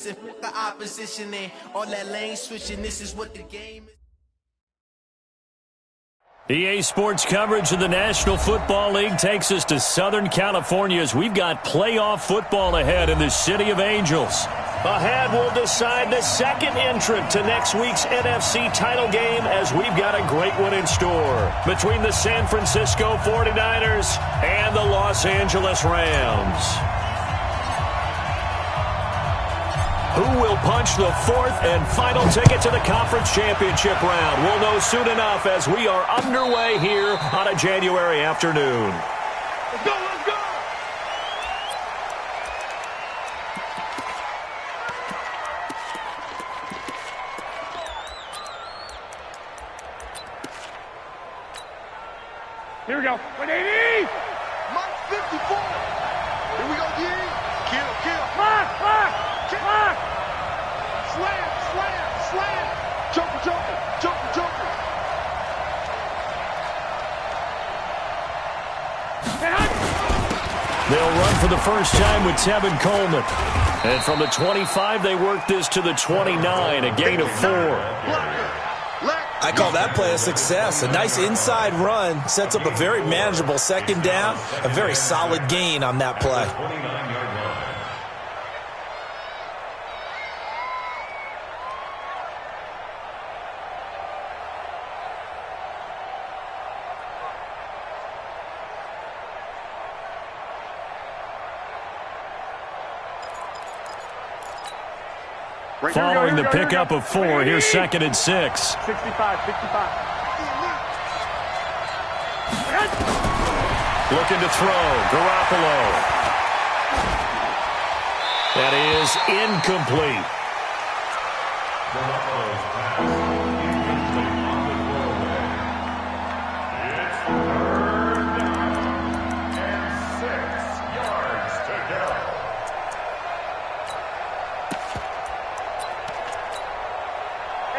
Put the opposition in, all that lane switching, this is what the game is. EA Sports coverage of the National Football League takes us to Southern California as we've got playoff football ahead in the City of Angels. Ahead, we'll decide the second entrant to next week's NFC title game as we've got a great one in store between the San Francisco 49ers and the Los Angeles Rams. Who will punch the fourth and final ticket to the conference championship round? We'll know soon enough as we are underway here on a January afternoon. Let's go, let's go! Here we go. 180! Mike 54! Here we go, D! Kill! Lock! Slam! Joker! They'll run for the first time with Tevin Coleman. And from the 25, they work this to the 29, a gain of 4. I call that play a success. A nice inside run sets up a very manageable second down, a very solid gain on that play. Following the pickup of 4, here's 2nd and 6. 65. Looking to throw. Garoppolo. That is incomplete.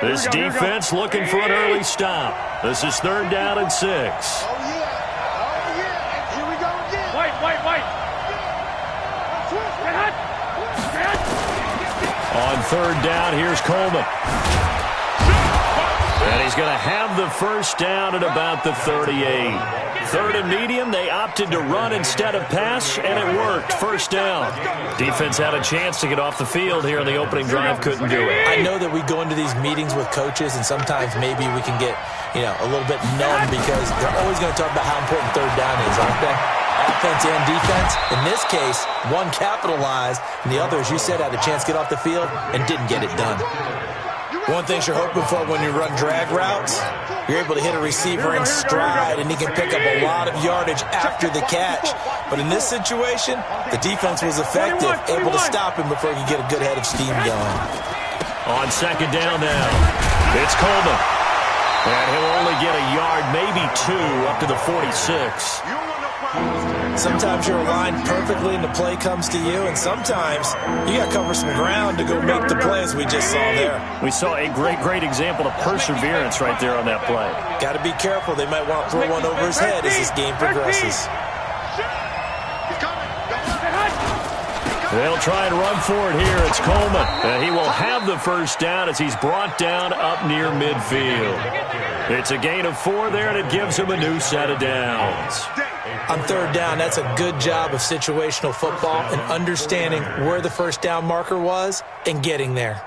This defense looking for an early stop. This is 3rd down and 6. Oh, yeah. Here we go again. White. On 3rd down, here's Coleman. And he's going to have the first down at about the 38. 3rd and medium, they opted to run instead of pass, and it worked. First down. Defense had a chance to get off the field here in the opening drive, couldn't do it. I know that we go into these meetings with coaches, and sometimes maybe we can get, a little bit numb because they're always going to talk about how important 3rd down is, aren't they? Offense and defense. In this case, one capitalized, and the other, as you said, had a chance to get off the field and didn't get it done. One thing you're hoping for when you run drag routes, you're able to hit a receiver in stride, and he can pick up a lot of yardage after the catch. But in this situation, the defense was effective, able to stop him before he could get a good head of steam going. On 2nd down now, it's Coleman. And he'll only get a yard, maybe 2, up to the 46. Sometimes you're aligned perfectly and the play comes to you, and sometimes you got to cover some ground to go make the play as we just saw there. We saw a great example of perseverance right there on that play. Got to be careful. They might want to throw one over his head as this game progresses. They'll try and run for it here. It's Coleman. And he will have the first down as he's brought down up near midfield. It's a gain of 4 there, and it gives him a new set of downs. On 3rd down, that's a good job of situational football and understanding where the first down marker was and getting there.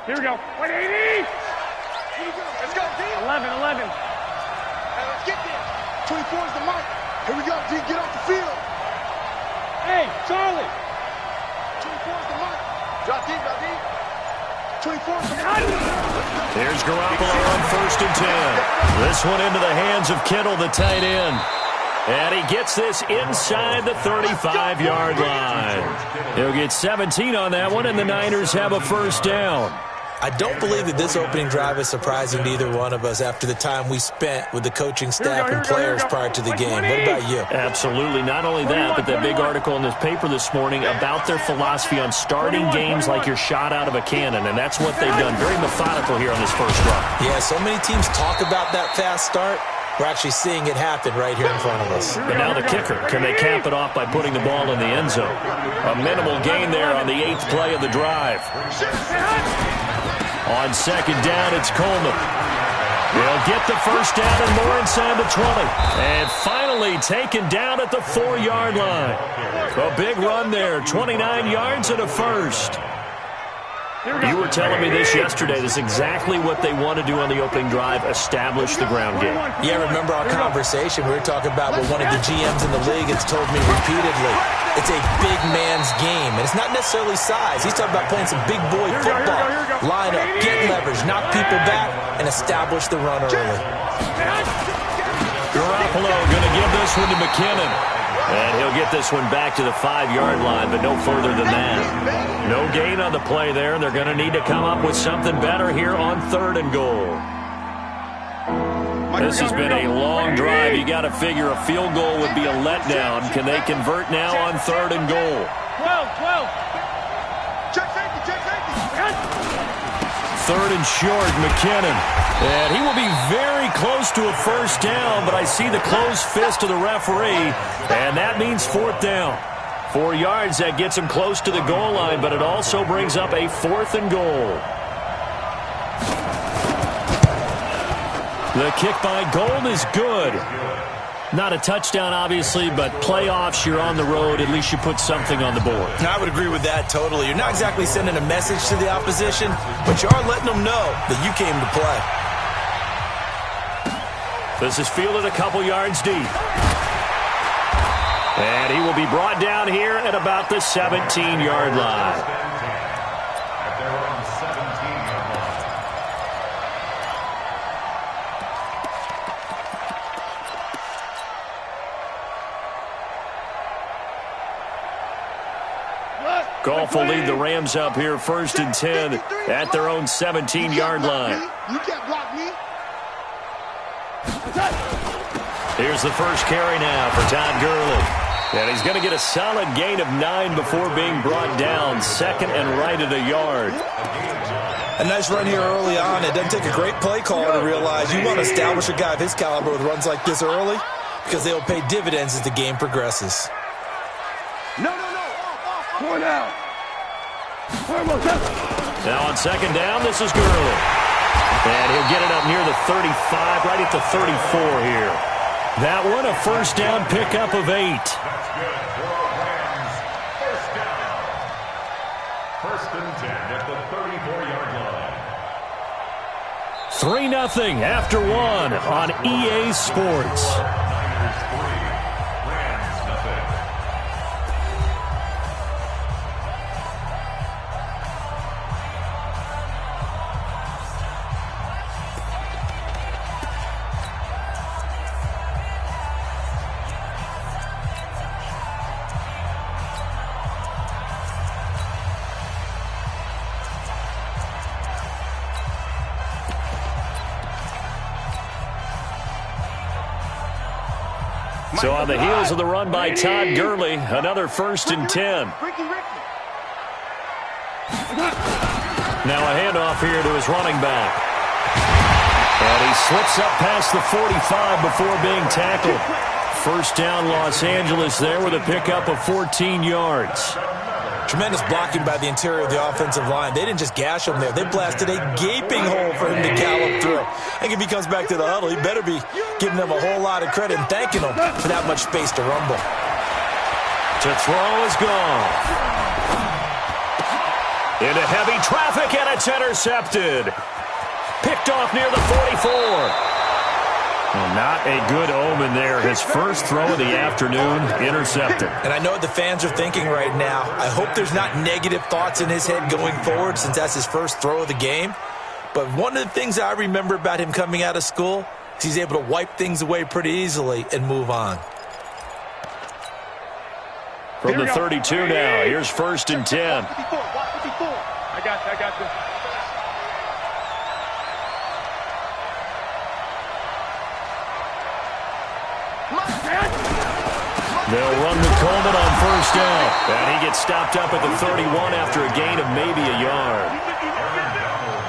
Here we go. 180! Let's go, D. 11. Hey, let's get there. 24 is the mic. Here we go, D. Get off the field. Hey, Charlie! 24 is the mic. Drop D. 24 is the mic. Here's Garoppolo on 1st and 10. This one into the hands of Kittle, the tight end. And he gets this inside the 35-yard line. He'll get 17 on that one, and the Niners have a first down. I don't believe that this opening drive is surprising to either one of us after the time we spent with the coaching staff and players prior to the game. What about you? Absolutely. Not only that, but that big article in this paper this morning about their philosophy on starting games like you're shot out of a cannon, and that's what they've done. Very methodical here on this first run. Yeah, so many teams talk about that fast start. We're actually seeing it happen right here in front of us. And now the kicker. Can they cap it off by putting the ball in the end zone? A minimal gain there on the 8th play of the drive. On second down, it's Coleman. He'll get the first down and more inside the 20. And finally taken down at the 4-yard line. A big run there, 29 yards and a first. You were telling me this yesterday. This is exactly what they want to do on the opening drive, establish the ground game. Yeah, remember our conversation? We were talking about what one of the GMs in the league has told me repeatedly. It's a big man's game, and it's not necessarily size. He's talking about playing some big boy football. Line up, get leverage, knock people back, and establish the run early. Garoppolo going to give this one to McKinnon. And he'll get this one back to the 5-yard line, but no further than that. No gain on the play there. They're going to need to come up with something better here on 3rd and goal. This has been a long drive. You got to figure a field goal would be a letdown. Can they convert now on 3rd and goal? 12. 3rd and short, McKinnon. And he will be very close to a first down, but I see the closed fist of the referee, and that means 4th down. 4 yards, that gets him close to the goal line, but it also brings up a 4th and goal. The kick by Gold is good. Not a touchdown, obviously, but playoffs, you're on the road. At least you put something on the board. I would agree with that totally. You're not exactly sending a message to the opposition, but you are letting them know that you came to play. This is fielded a couple yards deep. And he will be brought down here at about the 17-yard line. Goff will lead the Rams up here 1st and 10 at their own 17-yard line. You can't block me. Here's the first carry now for Todd Gurley. And he's going to get a solid gain of 9 before being brought down. 2nd and right at a yard. A nice run here early on. It doesn't take a great play caller to realize you want to establish a guy of his caliber with runs like this early because they will pay dividends as the game progresses. Going out. Now on 2nd down, this is Gurley. And he'll get it up near the 35, right at the 34 here. That one, a first down pickup of 8. First and 10 at the 34-yard line. 3-0 after 1 on EA Sports. So on the heels of the run by Todd Gurley, another 1st and 10. Now a handoff here to his running back. And he slips up past the 45 before being tackled. First down, Los Angeles there with a pickup of 14 yards. Tremendous blocking by the interior of the offensive line. They didn't just gash him there. They blasted a gaping hole for him to gallop through. I think if he comes back to the huddle, he better be giving them a whole lot of credit and thanking them for that much space to rumble. To throw is gone. Into heavy traffic, and it's intercepted. Picked off near the 44. Well, not a good omen there. His first throw of the afternoon, intercepted. And I know what the fans are thinking right now. I hope there's not negative thoughts in his head going forward since that's his first throw of the game. But one of the things I remember about him coming out of school is he's able to wipe things away pretty easily and move on. From the 32 now, here's 1st and 10. I got this. They'll run with Coleman on first down. And he gets stopped up at the 31 after a gain of maybe a yard.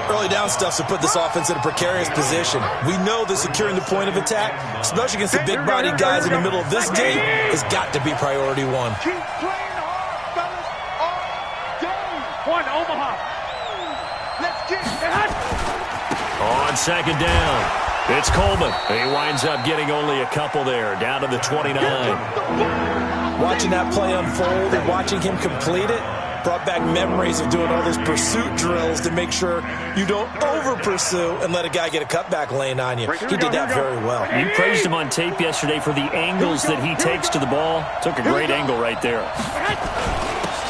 Early down stuff to put this offense in a precarious position. We know that securing the point of attack, especially against the big-bodied guys in the middle of this game, has got to be priority one. Keep playing hard, fellas, all game. One, Omaha. Let's get it. On second down, it's Coleman. He winds up getting only a couple there, down to the 29. Watching that play unfold and watching him complete it brought back memories of doing all those pursuit drills to make sure you don't over-pursue and let a guy get a cutback lane on you. He did that very well. You praised him on tape yesterday for the angles that he takes to the ball. Took a great angle right there.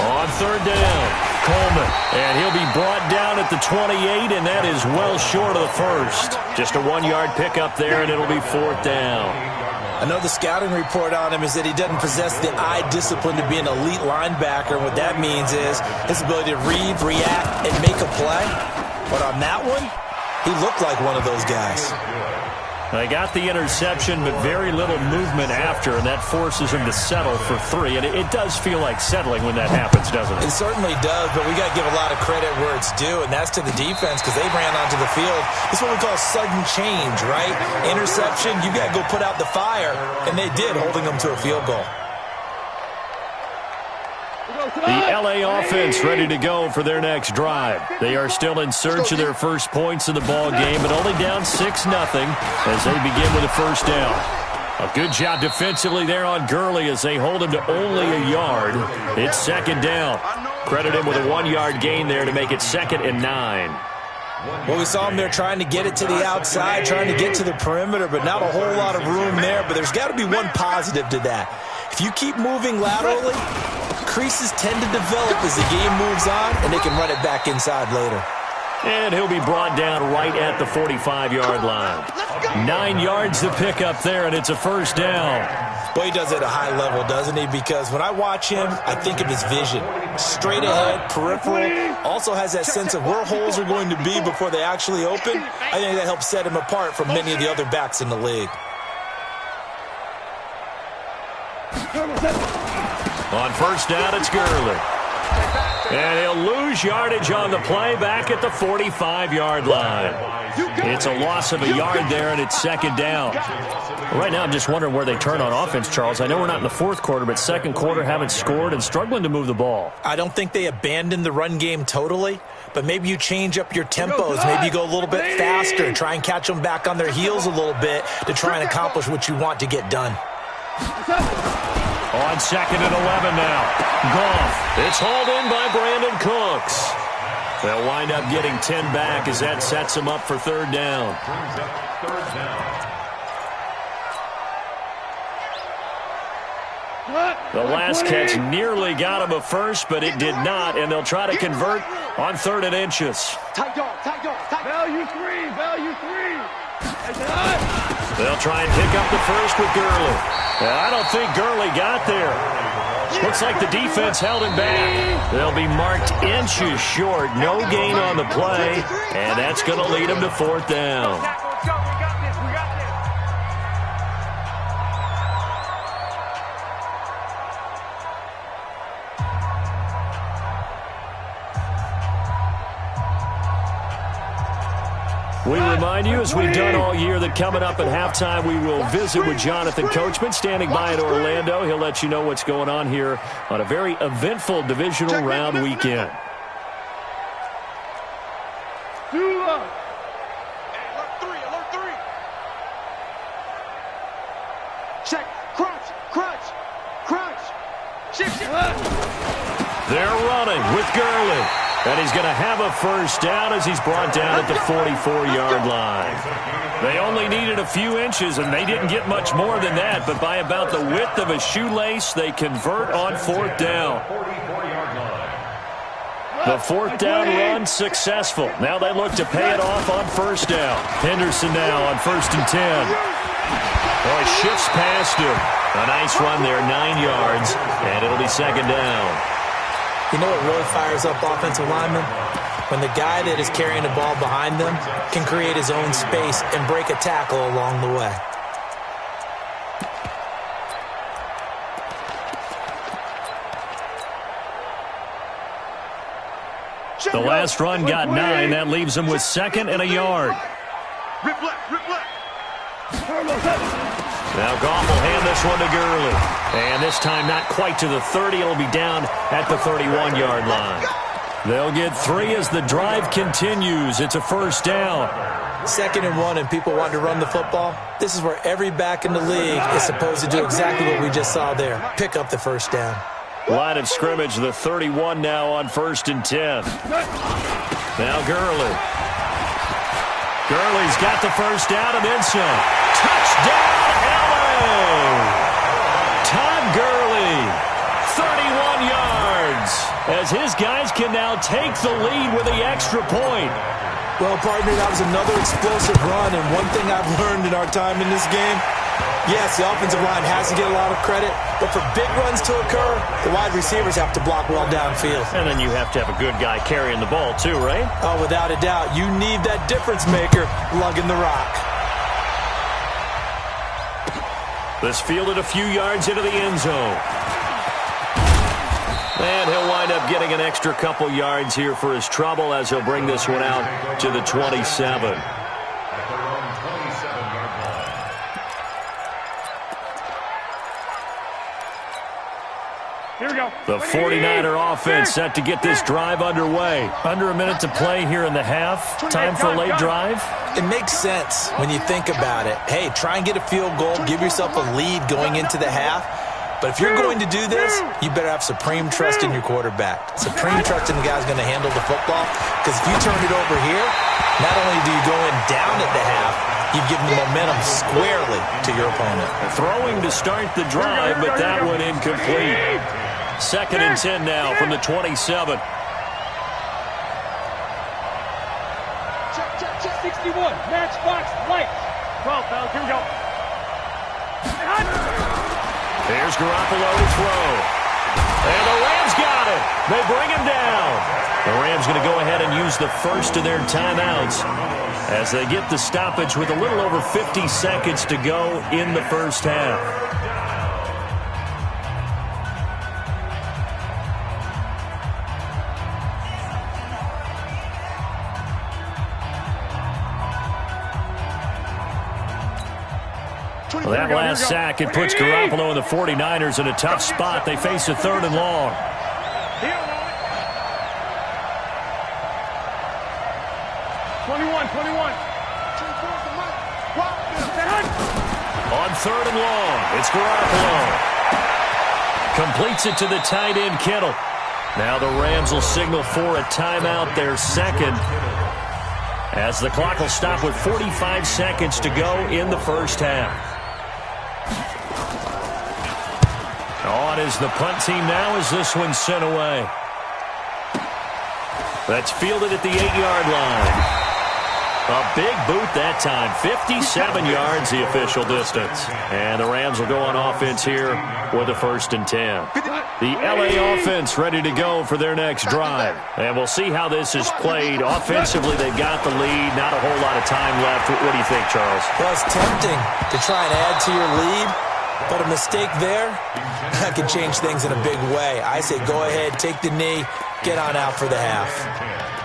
On third down, Coleman. And he'll be brought down at the 28, and that is well short of the first. Just a 1-yard pickup there, and it'll be fourth down. I know the scouting report on him is that he doesn't possess the eye discipline to be an elite linebacker. And what that means is his ability to read, react, and make a play. But on that one, he looked like one of those guys. They got the interception, but very little movement after, and that forces him to settle for 3. And it does feel like settling when that happens, doesn't it? It certainly does, but we got to give a lot of credit where it's due, and that's to the defense because they ran onto the field. It's what we call sudden change, right? Interception, you got to go put out the fire, and they did, holding them to a field goal. The L.A. offense ready to go for their next drive. They are still in search of their first points in the ball game, but only down 6-0 as they begin with a first down. A good job defensively there on Gurley as they hold him to only a yard. It's second down. Credit him with a 1-yard gain there to make it 2nd and 9. Well, we saw him there trying to get it to the outside, trying to get to the perimeter, but not a whole lot of room there. But there's got to be one positive to that. If you keep moving laterally, creases tend to develop as the game moves on, and they can run it back inside later. And he'll be brought down right at the 45-yard line. 9 yards to pick up there, and it's a first down. Well, he does it at a high level, doesn't he? Because when I watch him, I think of his vision. Straight ahead, peripheral, also has that sense of where holes are going to be before they actually open. I think that helps set him apart from many of the other backs in the league. On first down, it's Gurley. And he'll lose yardage on the play back at the 45-yard line. It's a loss of a yard there, and it's second down. Right now, I'm just wondering where they turn on offense, Charles. I know we're not in the fourth quarter, but second quarter haven't scored and struggling to move the ball. I don't think they abandoned the run game totally, but maybe you change up your tempos. Maybe you go a little bit faster and try and catch them back on their heels a little bit to try and accomplish what you want to get done. On 2nd and 11 now. Goff. It's hauled in by Brandon Cooks. They'll wind up getting 10 back as that sets them up for third down. The last catch nearly got him a first, but it did not, and they'll try to convert on 3rd and inches. Value 3, value 3. They'll try and pick up the first with Gurley. I don't think Gurley got there. Looks like the defense held him back. They'll be marked inches short. No gain on the play, and that's going to lead them to fourth down. We remind you, as we've done all year, that coming up at halftime, we will visit with Jonathan Coachman, standing by in Orlando. He'll let you know what's going on here on a very eventful divisional round weekend. Alert 3. Check. Crunch. Shift. They're running with Gurley. And he's going to have a first down as he's brought down at the 44-yard line. They only needed a few inches, and they didn't get much more than that. But by about the width of a shoelace, they convert on fourth down. The fourth down run successful. Now they look to pay it off on first down. Henderson now on 1st and 10. Oh, he shifts past him. A nice run there, 9 yards, and it'll be second down. You know what really fires up offensive linemen? When the guy that is carrying the ball behind them can create his own space and break a tackle along the way. The last run got 9. That leaves him with 2nd and a yard. Rip left, rip left. Now Goff will hand this one to Gurley. And this time not quite to the 30. It'll be down at the 31-yard line. They'll get 3 as the drive continues. It's a first down. 2nd and 1 and people want to run the football. This is where every back in the league is supposed to do exactly what we just saw there. Pick up the first down. Line of scrimmage, the 31 now on 1st and 10. Now Gurley. Gurley's got the first down and then some. Touchdown, LA! Todd Gurley, 31 yards, as his guys can now take the lead with the extra point. Well, partner, that was another explosive run, and one thing I've learned in our time in this game, yes, the offensive line has to get a lot of credit, but for big runs to occur, the wide receivers have to block well downfield. And then you have to have a good guy carrying the ball too, right? Oh, without a doubt. You need that difference maker lugging the rock. This fielded a few yards into the end zone. And he'll wind up getting an extra couple yards here for his trouble as he'll bring this one out to the 27. Here we go. The 49er offense set to get this drive underway. Under a minute to play here in the half. Time for a late drive. It makes sense when you think about it. Hey, try and get a field goal. Give yourself a lead going into the half. But if you're going to do this, you better have supreme trust in your quarterback. Supreme trust in the guy who's going to handle the football. Because if you turn it over here, not only do you go in down at the half, you've given the momentum squarely to your opponent. Throwing to start the drive, but that one incomplete. 2nd and 10 now from the 27. Check, 61. Matchbox light. 12, fellas. Here we go. Here's Garoppolo to throw. And the Rams got it. They bring him down. The Rams going to go ahead and use the first of their timeouts as they get the stoppage with a little over 50 seconds to go in the first half. Well, that last sack, it puts Garoppolo and the 49ers in a tough spot. They face a 3rd and long. On 3rd and long, it's Garoppolo. Completes it to the tight end, Kittle. Now the Rams will signal for a timeout, their 2nd, as the clock will stop with 45 seconds to go in the first half. On is the punt team now as this one's sent away. That's fielded at the 8-yard line. A big boot that time. 57 yards the official distance. And the Rams will go on offense here with a 1st and 10. The LA offense ready to go for their next drive. And we'll see how this is played. Offensively, they've got the lead. Not a whole lot of time left. What do you think, Charles? Well, it's tempting to try and add to your lead. But a mistake there, that can change things in a big way. I say go ahead, take the knee, get on out for the half.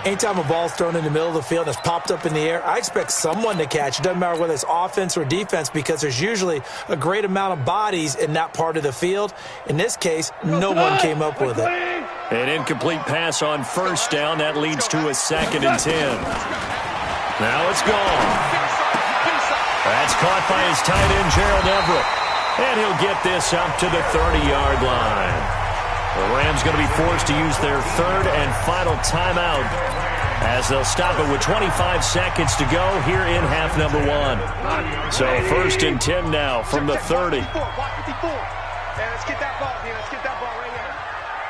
Anytime a ball's thrown in the middle of the field and it's popped up in the air, I expect someone to catch. It doesn't matter whether it's offense or defense because there's usually a great amount of bodies in that part of the field. In this case, no one came up with it. An incomplete pass on 1st down. That leads to a 2nd and 10. Now it's gone. That's caught by his tight end, Gerald Everett. And he'll get this up to the 30-yard line. The Rams going to be forced to use their 3rd and final timeout as they'll stop it with 25 seconds to go here in half number 1. So 1st and 10 now from the 30. Let's get that ball here. Let's get that ball right here.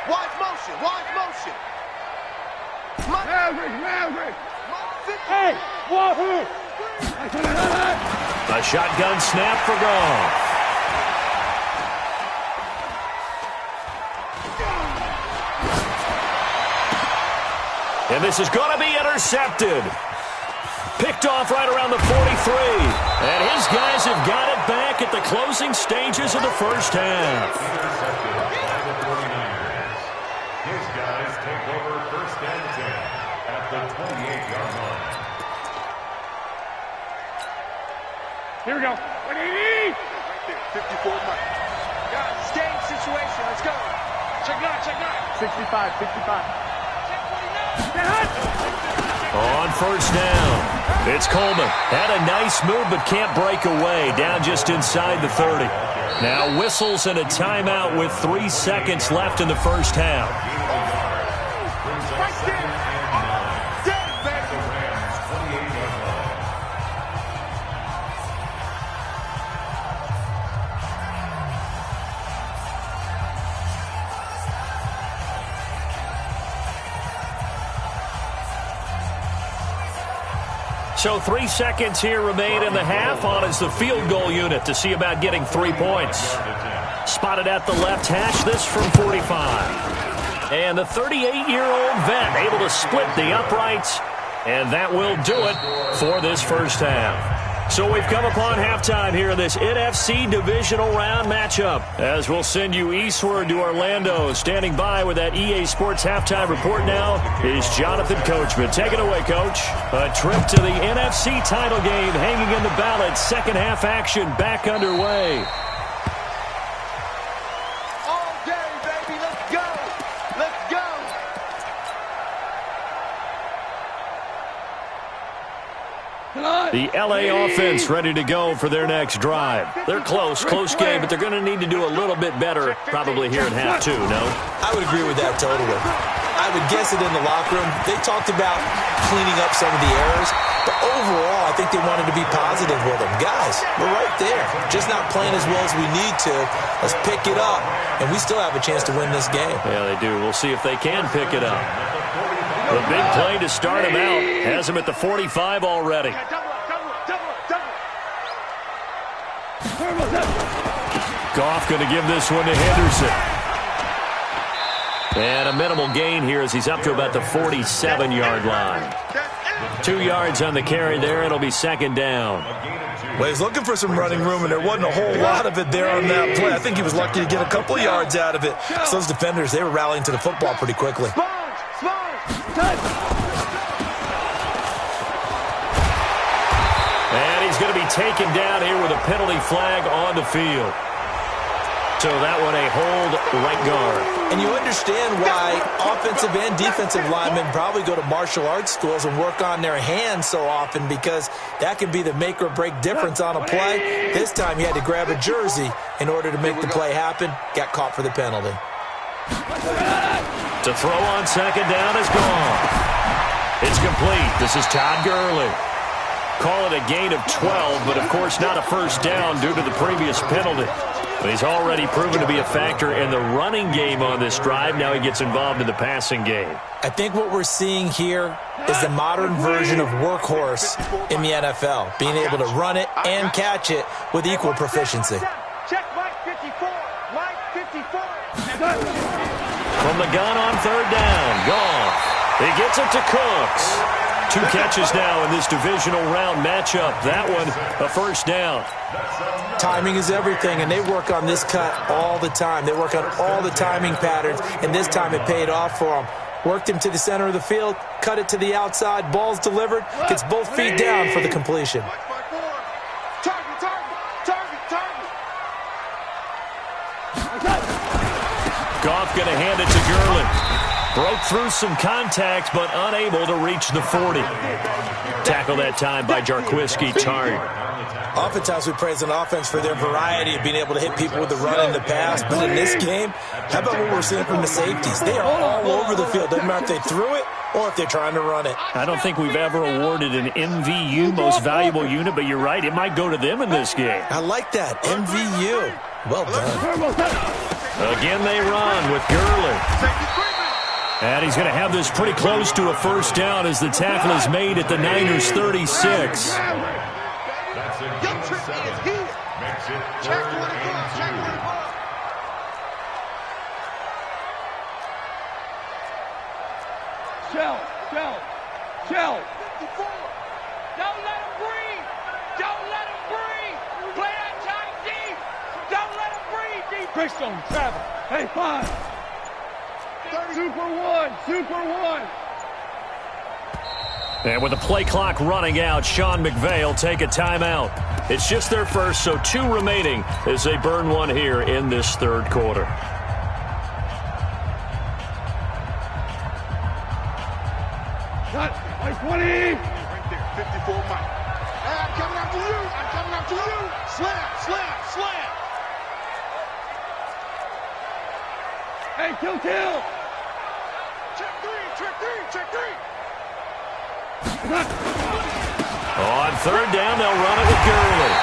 Watch motion. Watch motion. Maverick. Hey, wahoo! A shotgun snap for Goff. And this is going to be intercepted. Picked off right around the 43. And his guys have got it back at the closing stages of the first half. His guys take over 1st and 10. the 28-yard line. Here we go. 180. Right there, 54 Mike. Guys, it's game situation. Let's go. Check 9, check 9. 65, 65. On first down, it's Coleman. Had a nice move but can't break away. Down just inside the 30. Now whistles and a timeout with 3 seconds left in the first half. Right there. Dead, baby. So 3 seconds here remain in the half. On is the field goal unit to see about getting 3 points. Spotted at the left hash, this from 45. And the 38-year-old vet able to split the uprights. And that will do it for this first half. So we've come upon halftime here in this NFC divisional round matchup. As we'll send you eastward to Orlando. Standing by with that EA Sports halftime report now is Jonathan Coachman. Take it away, Coach. A trip to the NFC title game hanging in the balance. Second half action back underway. All day, baby. Let's go. Let's go. The LA offense ready to go for their next drive. They're close game, but they're going to need to do a little bit better probably here in half two, no? I would agree with that totally. I would guess it in the locker room. They talked about cleaning up some of the errors, but overall, I think they wanted to be positive with them. Guys, we're right there. Just not playing as well as we need to. Let's pick it up, and we still have a chance to win this game. Yeah, they do. We'll see if they can pick it up. The big play to start him out has him at the 45 already. Goff going to give this one to Henderson. And a minimal gain here as he's up to about the 47-yard line. 2 yards on the carry there. It'll be second down. Well, he's looking for some running room, and there wasn't a whole lot of it there on that play. I think he was lucky to get a couple of yards out of it. So those defenders, they were rallying to the football pretty quickly. And he's going to be taken down here with a penalty flag on the field. So that one a hold right guard. And you understand why offensive and defensive linemen probably go to martial arts schools and work on their hands so often, because that can be the make or break difference on a play. This time he had to grab a jersey in order to make the play happen. Got caught for the penalty. To throw on second down is gone. It's complete. This is Todd Gurley. Call it a gain of 12, but of course not a first down due to the previous penalty. But he's already proven to be a factor in the running game on this drive. Now he gets involved in the passing game. I think what we're seeing here is the modern version of workhorse in the NFL, being able to run it and catch it with equal proficiency. Check Mike 54. Mike 54. From the gun on third down, Goff. He gets it to Cooks. 2 catches now in this divisional round matchup. That one, a first down. Timing is everything, and they work on this cut all the time. They work on all the timing patterns, and this time it paid off for them. Worked him to the center of the field, cut it to the outside, ball's delivered, gets both feet down for the completion. Goff going to hand it to Gurley. Broke through some contact, but unable to reach the 40. Tackle that time by Jarquiski Tartt. Oftentimes we praise an offense for their variety of being able to hit people with the run in the pass. But in this game, how about what we're seeing from the safeties? They are all over the field. Doesn't matter if they threw it or if they're trying to run it. I don't think we've ever awarded an MVU, most valuable unit, but you're right. It might go to them in this game. I like that. MVU. Well done. Again, they run with Gurley. And he's going to have this pretty close to a first down as the tackle is made at the Niners' 36. That's a gain of 7. Makes it 3rd and 2. Shell. Don't let him breathe. Don't let him breathe. Play that tight deep. Don't let him breathe. Deep. Christian, travel. Hey, 5. Super one. And with the play clock running out, Sean McVay will take a timeout. It's just their first, so 2 remaining as they burn one here in this third quarter. Cut. Like 20. Right there, 54 Mike. Hey, I'm coming after you. I'm coming after you. Slam, slam, slam. Hey, kill. Check 3, check 3, check 3. On third down, they'll run it with Gurley.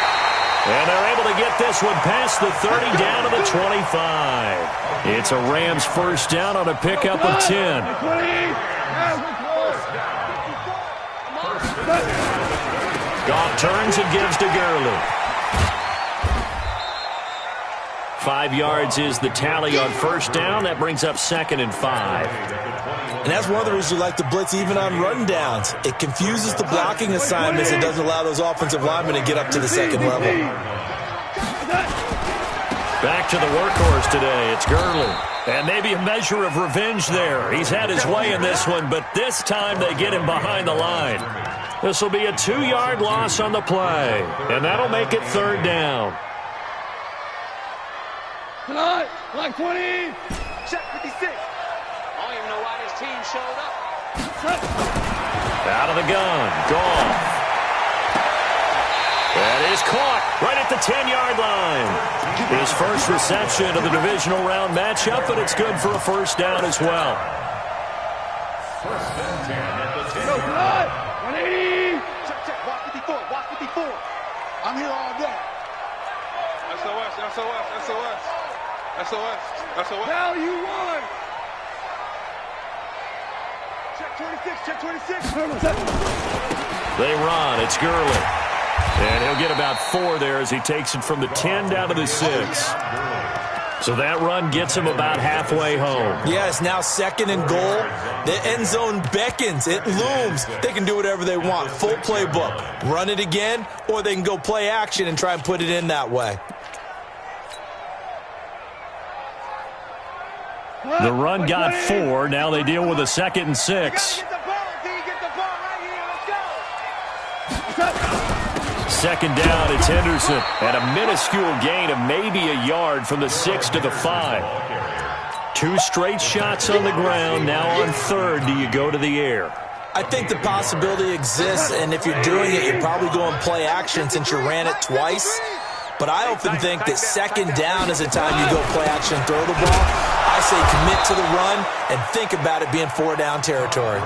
And they're able to get this one past the 30 down to the 25. It's a Rams first down on a pickup of 10. Goff turns and gives to Gurley. 5 yards is the tally on first down. That brings up 2nd and 5. And that's one of the reasons you like to blitz even on run downs. It confuses the blocking assignments. It doesn't allow those offensive linemen to get up to the second level. Back to the workhorse today. It's Gurley. And maybe a measure of revenge there. He's had his way in this one, but this time they get him behind the line. This will be a 2-yard loss on the play. And that'll make it third down. Tonight, like 20. Check 56. I don't even know why this team showed up. Out of the gun. Goff. That is caught right at the 10-yard line. His first reception of the divisional round matchup, and it's good for a first down as well. Go, tonight. 180. Check, watch 54, watch 54. I'm here all day. SOS. Now you won. Check 26. They run. It's Gurley. And he'll get about 4 there as he takes it from the 10 down to the 6. So that run gets him about halfway home. Yeah, it's now 2nd and goal. The end zone beckons. It looms. They can do whatever they want. Full playbook. Run it again, or they can go play action and try and put it in that way. The run got 4. Now they deal with a 2nd and 6. Second down, it's Henderson. And a minuscule gain of maybe a yard from the 6 to the 5. 2 straight shots on the ground. Now on third, do you go to the air? I think the possibility exists, and if you're doing it, you're probably going play action since you ran it twice. But I often think that second down is the time you go play action and throw the ball. I say commit to the run and think about it being 4-down territory.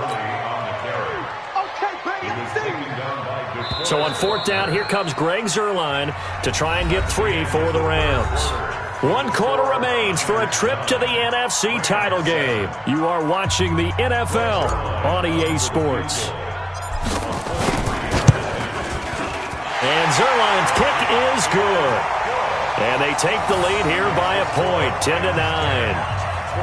So on 4th down, here comes Greg Zuerlein to try and get 3 for the Rams. 1 quarter remains for a trip to the NFC title game. You are watching the NFL on EA Sports. And Zuerlein's kick is good. And they take the lead here by a point, 10-9.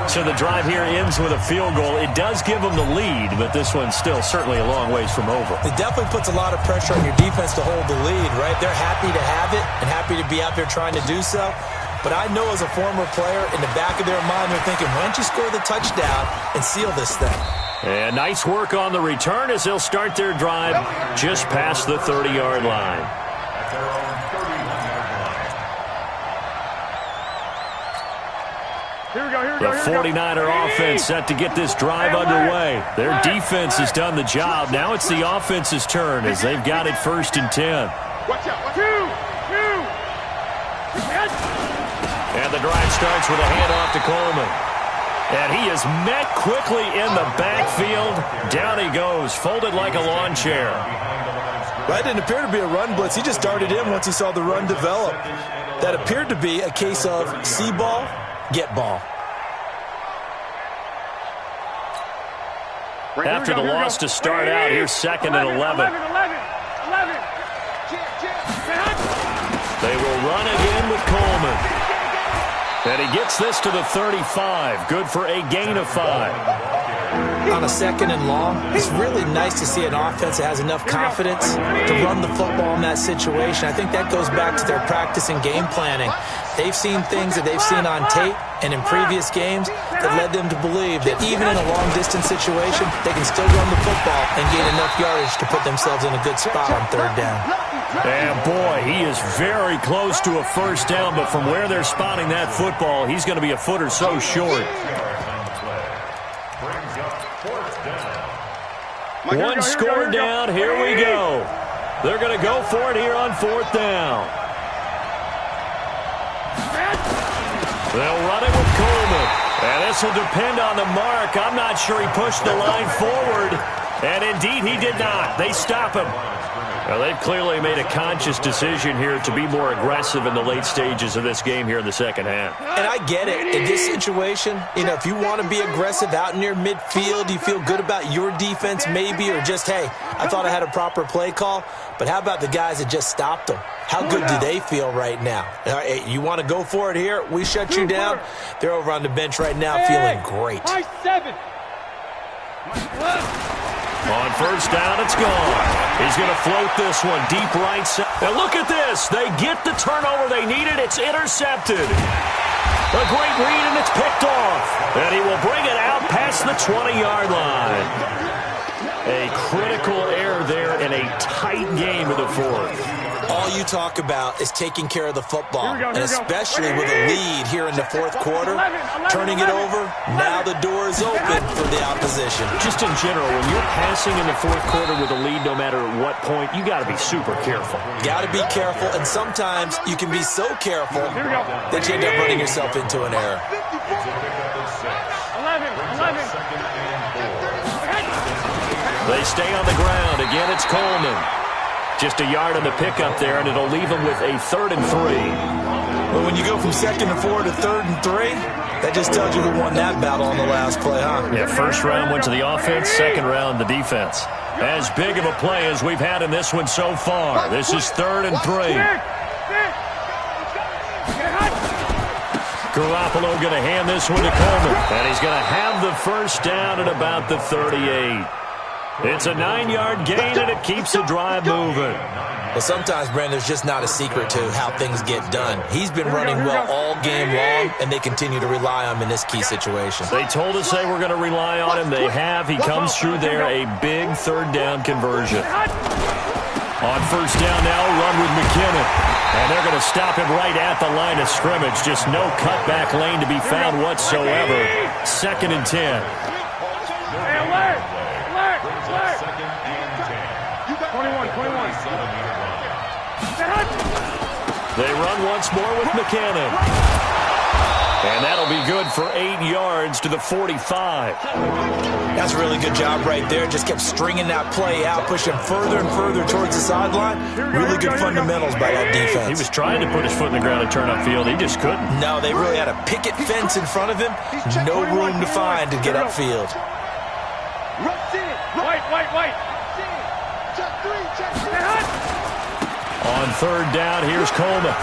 So the drive here ends with a field goal. It does give them the lead, but this one's still certainly a long ways from over. It definitely puts a lot of pressure on your defense to hold the lead, right? They're happy to have it and happy to be out there trying to do so. But I know as a former player, in the back of their mind, they're thinking, why don't you score the touchdown and seal this thing? And nice work on the return as they'll start their drive just past the 30-yard line. The 49er offense set to get this drive underway. Their defense has done the job. Now it's the offense's turn as they've got it 1st and 10. And the drive starts with a handoff to Coleman. And he is met quickly in the backfield. Down he goes, folded like a lawn chair. That didn't appear to be a run blitz. He just darted in once he saw the run develop. That appeared to be a case of see ball, get ball. After the loss to start out, here's 2nd and 11. They will run again with Coleman. And he gets this to the 35. Good for a gain of 5. On a 2nd and long, it's really nice to see an offense that has enough confidence to run the football in that situation. I think that goes back to their practice and game planning. They've seen things that they've seen on tape and in previous games that led them to believe that even in a long-distance situation, they can still run the football and gain enough yardage to put themselves in a good spot on third down. And boy, he is very close to a first down, but from where they're spotting that football, he's going to be a foot or so short. One score down, here we go. They're going to go for it here on fourth down. They'll run it with Coleman. And this will depend on the mark. I'm not sure he pushed the line forward. And indeed, he did not. They stop him. Well, they've clearly made a conscious decision here to be more aggressive in the late stages of this game here in the second half. And I get it. In this situation, if you want to be aggressive out near midfield, you feel good about your defense maybe, or just, hey, I thought I had a proper play call. But how about the guys that just stopped them? How good do they feel right now? Hey, you want to go for it here? We shut you down. They're over on the bench right now feeling great. On first down, it's gone. He's going to float this one deep right side. And look at this. They get the turnover they needed. It's intercepted. A great read, and it's picked off. And he will bring it out past the 20-yard line. A critical error there in a tight game of the fourth. All you talk about is taking care of the football, and especially with a lead here in the fourth quarter, turning it over, now the door is open for the opposition. Just in general, when you're passing in the fourth quarter with a lead, no matter what point, you got to be super careful. Got to be careful, and sometimes you can be so careful that you end up running yourself into an error. 11. They stay on the ground. Again, it's Coleman. Just a yard on the pickup there, and it'll leave them with a 3rd and 3. Well, when you go from 2nd and 4 to 3rd and 3, that just tells you who won that battle on the last play, huh? Yeah, first round went to the offense, second round the defense. As big of a play as we've had in this one so far. This is 3rd and 3. Garoppolo going to hand this one to Coleman, and he's going to have the first down at about the 38. It's a 9-yard gain, and it keeps the drive moving. Well, sometimes, Brandon, there's just not a secret to how things get done. He's been running well all game long, and they continue to rely on him in this key situation. They told us they were going to rely on him. They have. He comes through there, a big third down conversion. On first down now, run with McKinnon. And they're going to stop him right at the line of scrimmage. Just no cutback lane to be found whatsoever. 2nd and 10. Alert! 21. They run once more with McKinnon. And that'll be good for 8 yards to the 45. That's a really good job right there. Just kept stringing that play out, pushing further and further towards the sideline. Really good fundamentals by that defense. He was trying to put his foot in the ground and turn upfield. He just couldn't. No, they really had a picket fence in front of him. No room to find to get upfield. White. On third down, here's Coleman.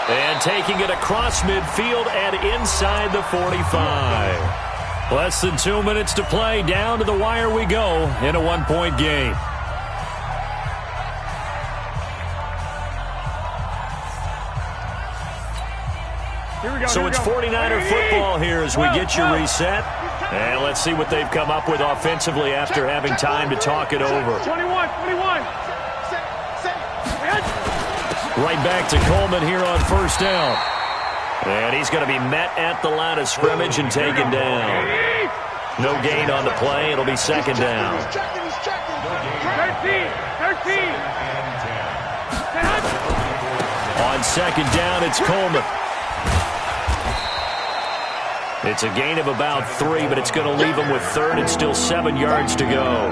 And taking it across midfield and inside the 45. Less than 2 minutes to play. Down to the wire we go in a 1-point game. So it's 49er football here as we get you reset. And let's see what they've come up with offensively after having time to talk it over. 21. Right back to Coleman here on first down. And he's going to be met at the line of scrimmage and taken down. No gain on the play. It'll be 2nd down. 13. On 2nd down, it's Coleman. It's a gain of about 3, but it's going to leave him with 3rd and still 7 yards to go.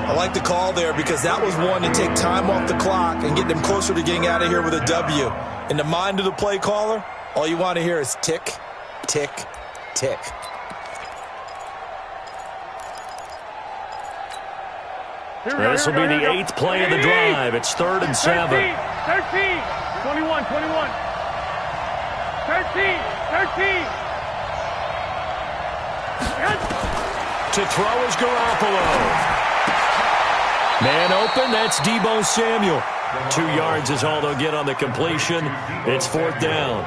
I like the call there because that was one to take time off the clock and get them closer to getting out of here with a W. In the mind of the play caller, all you want to hear is tick, tick, tick. This will be the 8th play of the drive. It's 3rd and 7. 13. 21. 13. To throw is Garoppolo. Man open, that's Deebo Samuel. 2 yards is all they'll get on the completion. It's 4th down.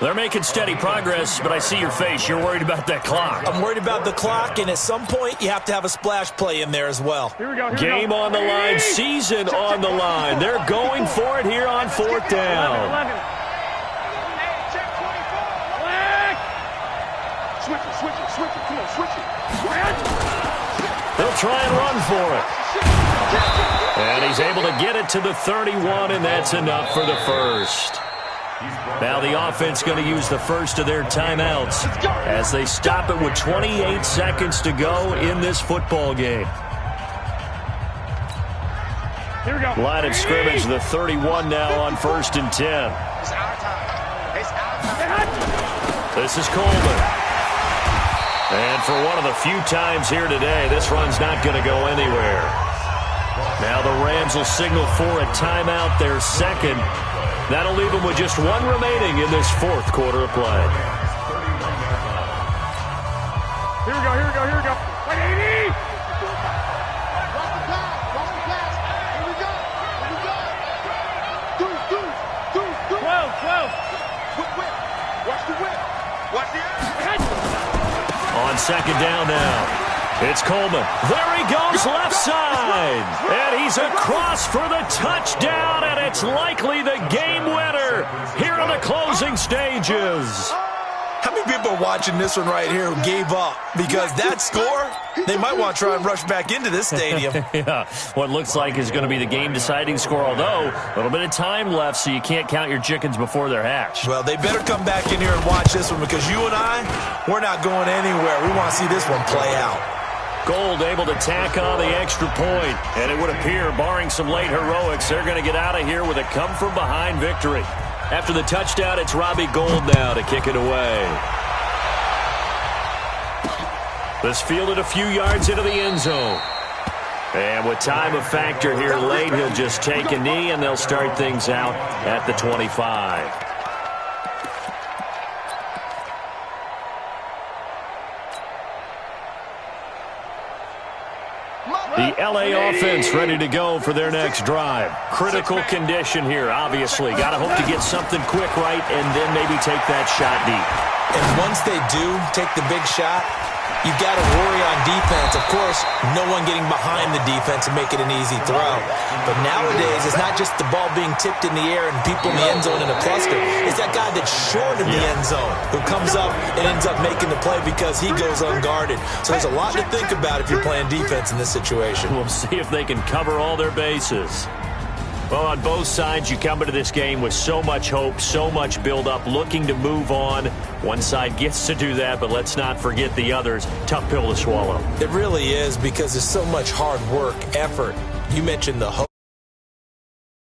They're making steady progress, but I see your face. You're worried about that clock. I'm worried about the clock, and at some point, you have to have a splash play in there as well. Game on the line, season on the line. They're going for it here on 4th down. Switch it. Come on, switch it. They'll try and run for it. And he's able to get it to the 31, and that's enough for the first. Now the offense going to use the first of their timeouts as they stop it with 28 seconds to go in this football game. Here we go. Line of scrimmage, the 31 now on 1st and 10. It's our time. It's our time. This is Coleman. And for one of the few times here today, this run's not going to go anywhere. Now the Rams will signal for a timeout, their second. That'll leave them with just 1 remaining in this 4th quarter of play. Here we go. Wait, 80! Watch the pass. Here we go. Do. 12. Whip. Watch the whip. Watch the air. On 2nd down now. It's Coleman. There he goes, left side. And he's across for the touchdown, and it's likely the game winner here in the closing stages. How many people are watching this one right here who gave up? Because that score, they might want to try and rush back into this stadium. Yeah, what looks like is going to be the game-deciding score, although a little bit of time left, so you can't count your chickens before they're hatched. Well, they better come back in here and watch this one, because you and I, we're not going anywhere. We want to see this one play out. Gold able to tack on the extra point, and it would appear, barring some late heroics, they're going to get out of here with a come-from-behind victory. After the touchdown, it's Robbie Gould now to kick it away. This fielded a few yards into the end zone. And with time a factor here late, he'll just take a knee, and they'll start things out at the 25. The LA offense ready to go for their next drive. Critical condition here, obviously. Got to hope to get something quick right and then maybe take that shot deep. And once they do take the big shot, you've got to worry on defense. Of course, no one getting behind the defense and make it an easy throw. But nowadays, it's not just the ball being tipped in the air and people in the end zone in a cluster. It's that guy that's short of the end zone who comes up and ends up making the play because he goes unguarded. So there's a lot to think about if you're playing defense in this situation. We'll see if they can cover all their bases. Well, on both sides, you come into this game with so much hope, so much build-up, looking to move on. One side gets to do that, but let's not forget the others. Tough pill to swallow. It really is, because there's so much hard work, effort. You mentioned the hope.